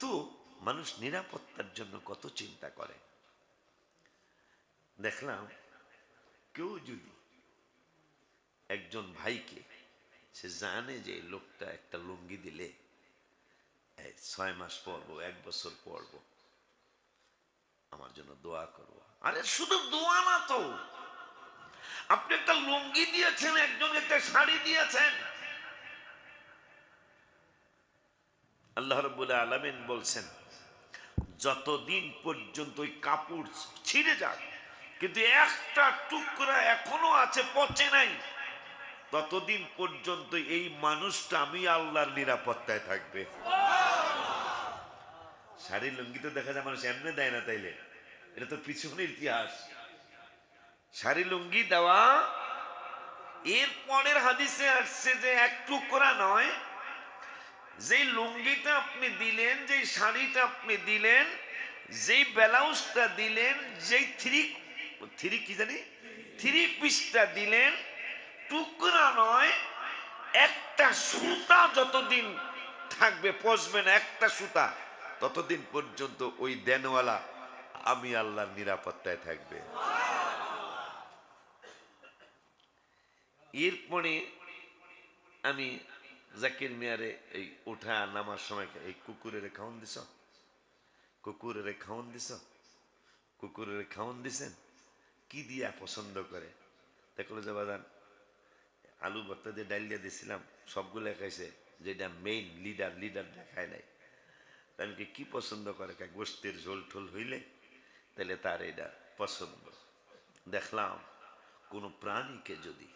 তো মানুষ নিরাপত্তার জন্য কত চিন্তা করে। দেখলাম কেউ যদি একজন ভাইকে, সে জানে যে লোকটা একটা লুঙ্গি দিলে 6 মাস পরবো, 1 বছর পরবো, আমার জন্য দোয়া করবো। আরে শুধু দোয়া না তো, আপনি একটা লুঙ্গি দিয়েছেন, একজন একটা শাড়ি দিয়েছেন। আল্লাহ রাব্বুল আলামিন বলছেন যতদিন পর্যন্ত ওই কাপড় ছিঁড়ে যাক কিন্তু একটা টুকরা এখনো আছে, পচে নাই, ততদিন পর্যন্ত এই মানুষটা আমি আল্লাহর নিরাপত্তায় থাকবে। শাড়ি লুঙ্গি তো দেখা যায় মানুষ এমনি দেয় না, তাইলে এটা তো পিছনের ইতিহাস। শাড়ি লুঙ্গি দেওয়া, এর পরের হাদিসে আসছে যে এক টুকরা নয়, যেই লুঙ্গিটা আপনি দিলেন, যেই শাড়িটা আপনি দিলেন, যেই ব্লাউজটা দিলেন, যেই থ্রি পিসটা দিলেন, টুকরা নয়, একটা সুতা যতদিন থাকবে, পচবে না একটা সুতা, ততদিন পর্যন্ত ওই দেনওয়ালা আমি আল্লাহর নিরাপত্তায় থাকবে। এরপরে আমি জাকির মিয়ারে এই উঠা নামার সময় এই কুকুরের খাওয়ান দিছ, কুকুরের খাওয়ান দিছ, কুকুরের খাওয়ান দিছেন, কি দিয়া পছন্দ করে? দেখলো যে বাদান আলু ভর্তা দিয়ে ডাল দিয়ে দিছিলাম, সবগুলো খাইছে, যেটা মেইন লিডার দেখায় নাই। আমি কি পছন্দ করে? গোস্তের ঝোল ঠোল হইলে তাহলে তার এটা পছন্দ। দেখলাম কোনো প্রাণীকে যদি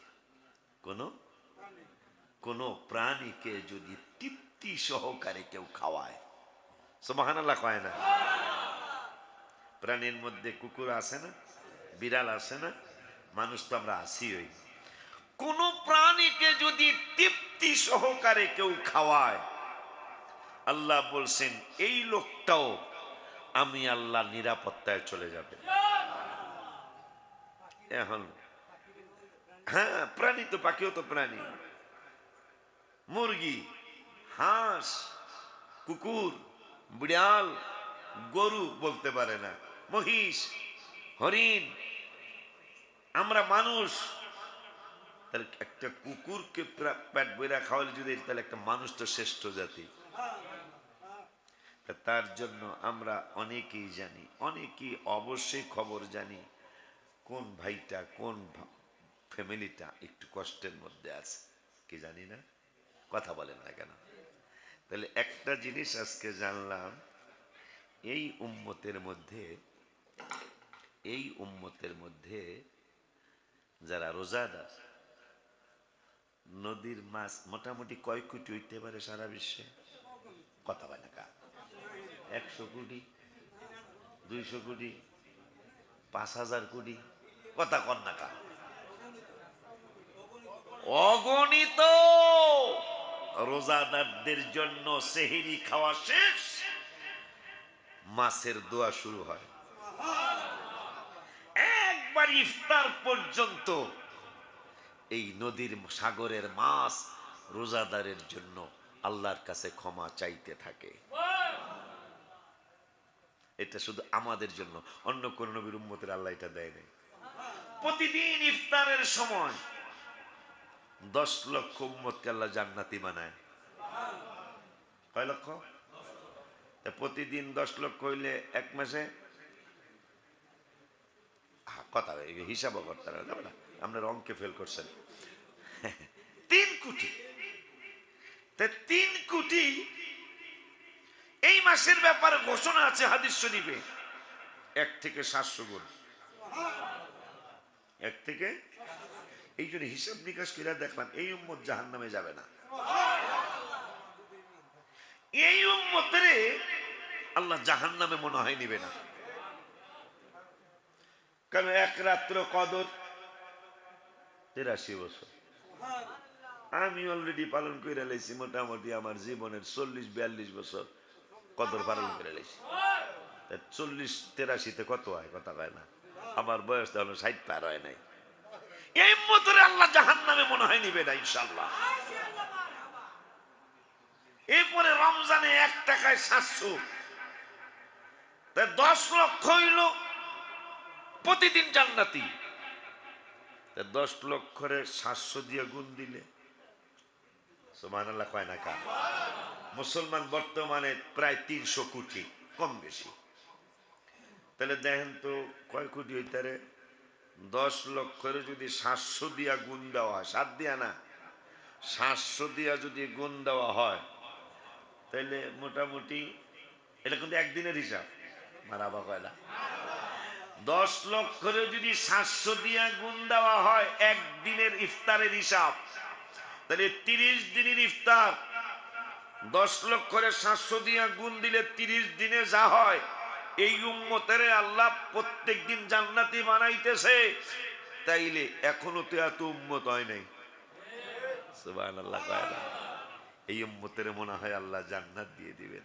কোনো প্রাণীকে যদি তৃপ্তি সহকারে কেউ খাওয়ায়, সুবহানাল্লাহ কয় না? প্রাণীর মধ্যে কুকুর আছে না, বিড়াল আছে না, মানুষ তো আমরা আছি। ওই কোন প্রাণীকে যদি তৃপ্তি সহকারে কেউ খাওয়ায়, আল্লাহ বলছেন এই লোকটাও আমি আল্লাহ নিরাপত্তায় চলে যাবে। এখন হ্যাঁ, প্রাণী তো, পাখিও তো প্রাণী, মুরগি, হাঁস, কুকুর, বিড়াল, গরু বলতে পারে না, মহিষ, হরিণ, আমরা মানুষ, তাহলে একটা কুকুরকে পেট বইরা খাওয়ালে যদি, তাহলে একটা মানুষ তো শ্রেষ্ঠ জাতি। তার জন্য আমরা অনেকেই জানি, অনেকেই অবশ্যই খবর জানি কোন ভাইটা, কোন ফ্যামিলিটা একটু কষ্টের মধ্যে আছে, কি জানি না, কথা বলেন না কেন? তাহলে একটা জিনিস আজকে জানলাম, এই উম্মতের মধ্যে যারা রোজাদার, নদীর মাছ মোটামুটি কয় কোটি হইতে পারে সারা বিশ্বে? কথা বলে না কা? 100 কোটি, 200 কোটি, 5000 কোটি, কথা কন না কা? অগণিত। রোজাদারদের জন্য সেহরি খাওয়া শেষ, মাছের দোয়া শুরু হয়, একবার ইফতার পর্যন্ত এই নদীর সাগরের মাছ রোজাদারের জন্য আল্লাহর কাছে ক্ষমা চাইতে থাকে। এটা শুধু আমাদের জন্য, অন্য কোন নবীর উম্মতের আল্লাহ এটা দেয় নাই। প্রতিদিন ইফতারের সময় 10 লক্ষ উম্মতকে আল্লাহ জান্নাতি বানায়। কয় লক্ষ? প্রতিদিন 10 লক্ষ হইলে এক মাসে কথা হিসাবও করতে হবে না, আপনার অঙ্কে ফেল করছেন। 3 কোটি। 3 কোটি এই মাসের ব্যাপারে ঘোষণা আছে হাদিস শরীফে, 1 থেকে 700 গুণ, 1 থেকে। এই জন্য হিসাব নিকাশ করে দেখলাম এই উম্মত জাহান্নামে যাবে না। এই উম্মতের আল্লাহ জাহান্নামে মনে হয় নিবে না, কারণ এক রাত্র কদর 83 বছর আমি অলরেডি পালন করে লাইছি। মোটামুটি আমার জীবনের 40-42 বছর কদর পালন করে লাইছি। 40-83 কত হয়? কথা কয় না। আমার বয়স তাহলে 60 পার হয় নাই। এই মতরে আল্লাহ জাহান্নামে মনে হয় নিবে না ইনশাআল্লাহ। এরপরে রমজানে 1 টাকায় 700, 10 লক্ষ হইল প্রতিদিন জান্নাতি। 10 লক্ষরে 700 দিয়ে গুণ দিলে সুবহানাল্লাহ কয় না কা? মুসলমান বর্তমানে প্রায় 300 কোটি কম বেশি। তাহলে দেখেন তো কয় কোটি হইতারে? 10 লক্ষরে যদি 700 দিয়া গুণ দেওয়া হয়, 7 দিয়া না 700 দিয়া যদি গুণ দেওয়া হয়, তাহলে মোটামুটি এটা কিন্তু একদিনের হিসাব। মারাবা কয় না? 10 লক্ষরে যদি 700 দিয়া গুণ দেওয়া হয় একদিনের ইফতারের হিসাব, তাহলে 30 দিনের ইফতার। 10 লক্ষরে 700 দিয়া গুণ দিলে 30 দিনে যা হয়, এই উম্মতের আল্লাহ প্রত্যেক দিন জান্নাতি বানাইতেছে। তাইলে এখনো তো এত উম্মত হয় নাই। সুবহানাল্লাহ কয় না? এই উম্মতের মনে হয় আল্লাহ জান্নাত দিয়ে দিবেন।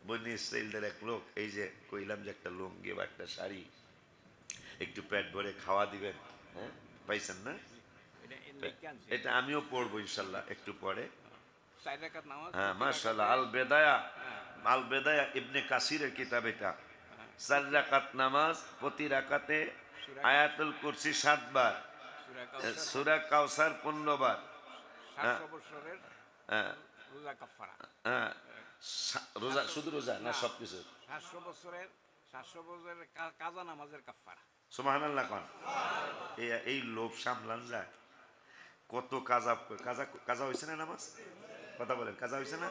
বনি ইসরাইলদের এক লোক, এই যে কইলাম যে একটা লুঙ্গি বা একটা শাড়ি একটু পেট ভরে খাওয়া দিবেন, হ্যাঁ পাইছেন না? এটা আমিও পড়বো ইনশাল্লাহ একটু পরে। হ্যাঁ মাশাআল্লাহ। আল বেদায়া ইবনে কাসিরের কিতাব এটা। 4 রাকাত নামাজ, প্রতি রাকাতে আয়াতুল কুরসি 7 বার, সূরা কাউসার 15 বার। 700 বছরের রোজা কাফারা। হ্যাঁ রোজা, শুধু রোজা না সবকিছু? 700 বছরের কাজা নামাজের কাফারা। সুবহানাল্লাহ কোন? এই লোভ সামলান যায়? কত কাজা কাজা কাজা হইছে না নামাজ? কথা বলেন, কাজা হইছে না?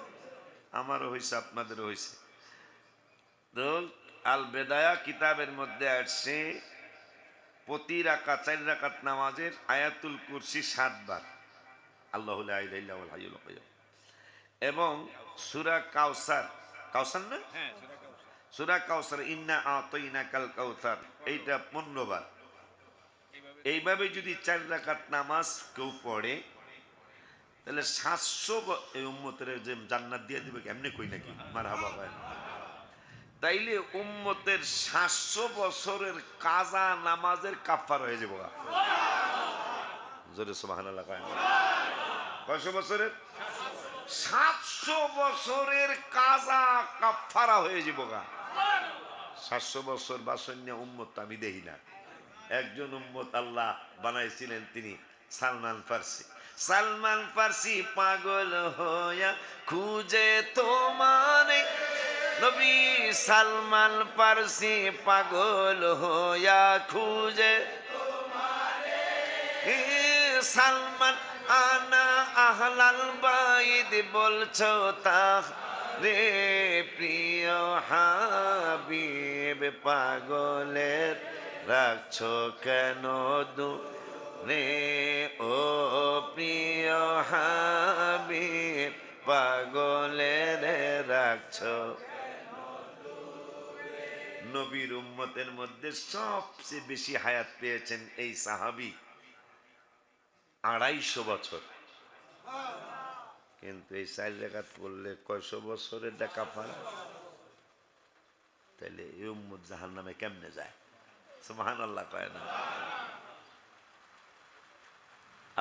আমারও হইছে, আপনাদেরও হইছে। তো আল বেদায়া কিতাবের মধ্যে আসছে প্রতি রাকাত 4 রাকাত নামাজের আয়াতুল কুরসি 7 বার, আল্লাহু লা ইলাহা ইল্লাহুল হাইয়ুল কাইয়্যুম। এবং সূরা কাউসার, কাউসার না? হ্যাঁ সূরা কাউসার, ইন্না আতাইনাকাল কাউসার, এইটা 15 বার। এইভাবে যদি 4 রাকাত নামাজ কেউ পড়ে, তাহলে 700 এই উম্মতের যে জান্নাত দিয়ে দিবে কেমনে কই নাকি? মারহাবা ভাই। তাইলে উম্মতের 700 বছরের কাজা নামাজের কাফারা হয়ে যাবে। জোরে সুবহানাল্লাহ কয়। কয়শো বছরের? 700 বছরের কাজা কাফারা হয়ে যাবে। 700 বছর বাসন্য উম্মত আমি দেখি না। একজন উম্মত আল্লাহ বানাইছিলেন, তিনি সালমান ফার্সি। সালমান ফার্সি পাগল হইয়া খুঁজে তোমারে নবী, সালমান ফার্সি পাগল হইয়া খুঁজে তোমারে। সালমান আনা আহলাল বাইত বলছো তা রে প্রিয় হাবিব, পাগলের রাখছো কেন দূরে ও প্রিয় হাবিব, পাগলের রাখছো। নবীর উম্মতের মধ্যে সবচেয়ে বেশি হায়াত পেয়েছেন এই সাহাবী, 250 বছর। কিন্তু এই 4 রাকাত পড়লে কয়শো বছরের কাফারা? তাহলে এই উম্মত জাহান্নামে কেমনে যায়? সুবহানাল্লাহ কয় না?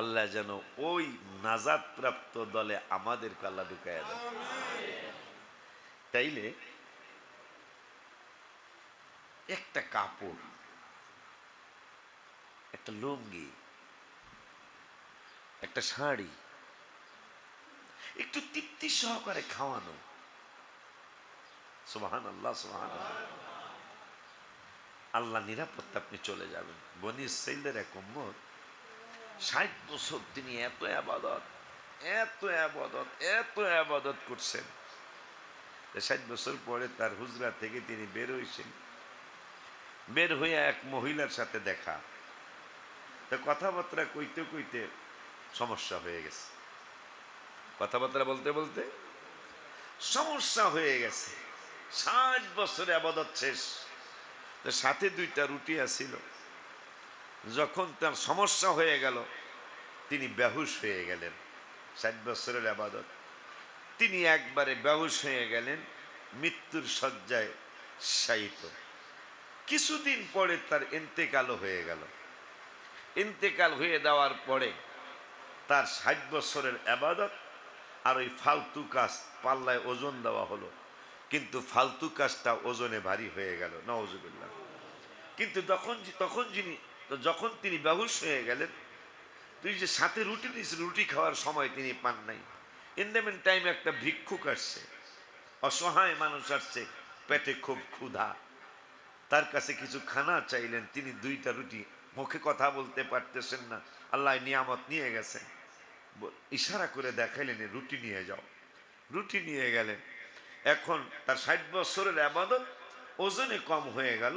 আল্লাহ যেন ওই নাজাত প্রাপ্ত দলে আমাদেরকে আল্লাহ ঢুকাইয়া দেয়। তাইলে একটা কাপড়, একটা লুঙ্গি, একটা শাড়ি একটু তৃপ্তি সহকারে খাওয়ানো, সুবহানাল্লাহ সুবহানাল্লাহ, আল্লাহ নিরাপত্তা, আপনি চলে যাবেন। বনি ইসরাইলের এক উম্মত 60 বছর তিনি এত ইবাদত এত ইবাদত এত ইবাদত করছেন। 60 বছর পরে তার হুজরা থেকে তিনি বের হইছেন। বের হয়ে এক মহিলার সাথে দেখা, তো কথাবার্তা কইতে কইতে সমস্যা হয়ে গেছে। কথাবার্তা বলতে বলতে সমস্যা হয়ে গেছে। 60 বছর ইবাদত শেষ, তো সাথে 2টা রুটি আছিল। যখন তার সমস্যা হয়ে গেল, তিনি বেহুশ হয়ে গেলেন। 60 বছরের ইবাদত, তিনি একবারে বেহুশ হয়ে গেলেন, মৃত্যুর শয্যায় শায়িত। কিছুদিন পরে তার ইন্তেকালও হয়ে গেল। ইন্তেকাল হয়ে যাওয়ার পরে তার 60 বছরের ইবাদত আর ওই ফালতু কাজ পাল্লায় ওজন দেওয়া হলো, কিন্তু ফালতু কাজটা ওজনে ভারী হয়ে গেল, নাউজুবিল্লাহ। কিন্তু যখন তিনি বেহুশ হয়ে গেলেন, তুই যে সাথে রুটি দিস, রুটি খাওয়ার সময় তিনি পান নাই। ইন দ্য মিন টাইম একটা ভিক্ষুক আসছে, অসহায় মানুষ আসছে, পেটে খুব ক্ষুধা, তার কাছে কিছু খানা চাইলেন। তিনি দুইটা রুটি, মুখে কথা বলতে পারতেছেন না, আল্লাহ নিয়ামত নিয়ে গেছেন, ইশারা করে দেখাইলেন রুটি নিয়ে যাও। রুটি নিয়ে গেলেন। এখন তার 60 বছরের ইবাদত ওজনে কম হয়ে গেল,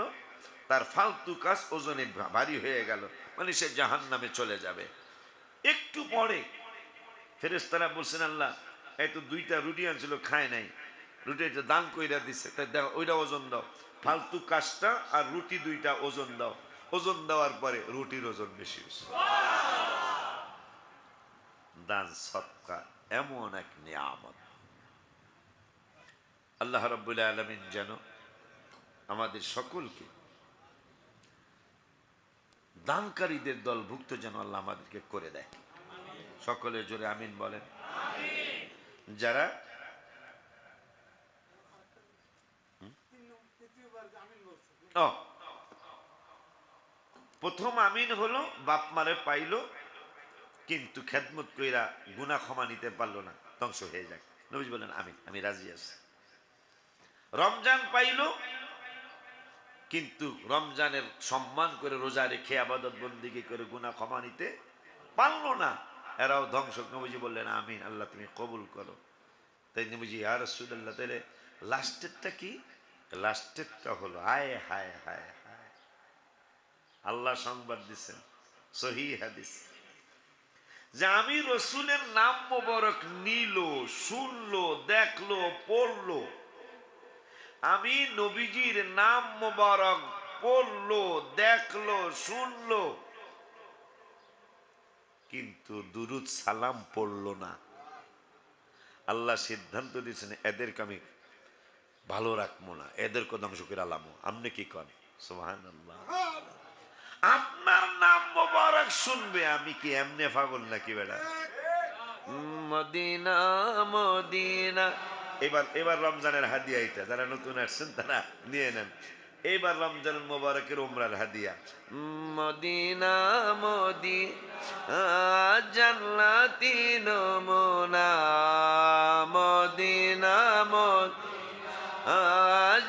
তার ফালতু কাজ ওজনে ভারী হয়ে গেল, মানে সে জাহান্নামে চলে যাবে। একটু পরে ফেরেশতারা বলছেন, আল্লাহ এই তো দুইটা রুটি আনছিল, খায় নাই, রুটিটা দান কইরা দিছে, তাই দেখো ওইটা ওজন দাও। ফালতু কাজটা আর রুটি দুইটা ওজন দাও। ওজন দেওয়ার পরে রুটির ওজন বেশি হয়েছে। দান সদকা এমন এক নিয়ামত, আল্লাহ রাব্বুল আলামিন যেন আমাদের সকলকে দানকারীদের দলভুক্ত যেন আল্লাহ আমাদেরকে করে দেয়। সকলে জোরে আমিন বলেন। যারা প্রথম আমিন হলো বাপ মারে পাইলো, কিন্তু খেদমত কইরা গুনাহ ক্ষমা নিতে পারলো না, ধ্বংস হয়ে যাক। নবী বলেন আমিন, আমি রাজি আছি। রমজান পাইলো, কিন্তু রমজানের সম্মান করে রোজা রেখে ইবাদত বন্দেগী করে গুনাহ ক্ষমা নিতে পারলো না, এরাও ধ্বংস। নবীজি বললেন আমিন, আল্লাহ তুমি কবুল করো। তাই নবীজি ইয়া রাসূলুল্লাহ, তাহলে লাস্টেরটা কি? লাস্টেরটা হলো হায় হায় হায় হায়, আল্লাহ সংবাদ দিচ্ছেন, সহিহ হাদিস, যে আমি রসুলের নাম মোবারক নিল, শুনলো, দেখলো, পড়লো, আমি নবীজির নাম মোবারক পড়লো, দেখলো, শুনলো, কিন্তু দুরুদ সালাম পড়লো না। আল্লাহ সিদ্ধান্ত দিয়েছেন এদেরকে আমি ভালো রাখবো না, এদেরকে ধ্বংস করে আলামো। আপনি কি করেন? সুবহানাল্লাহ। আপনার নাম মোবারক শুনবে, আমি কি এমনি পাগল নাকি বেটা? মদিনা মদিনা। এবার রমজানের হাদিয়া, এটা যারা নতুন আসছেন তারা নিয়ে নেন। এইবার রমজান মোবারকের উমরার হাদিয়া, মদিনা মদিনা জান্নাতি নমুনা, মদিনা মদিনা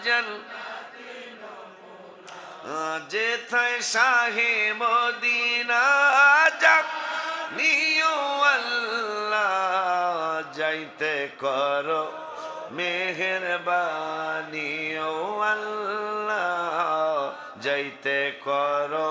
জান্নাতি নমুনা, যেথায় শাহে মদিনা যাক নিও আল্লাহ, যাইতে করো মেহেরবানি ও আল্লাহ, যাইতে করো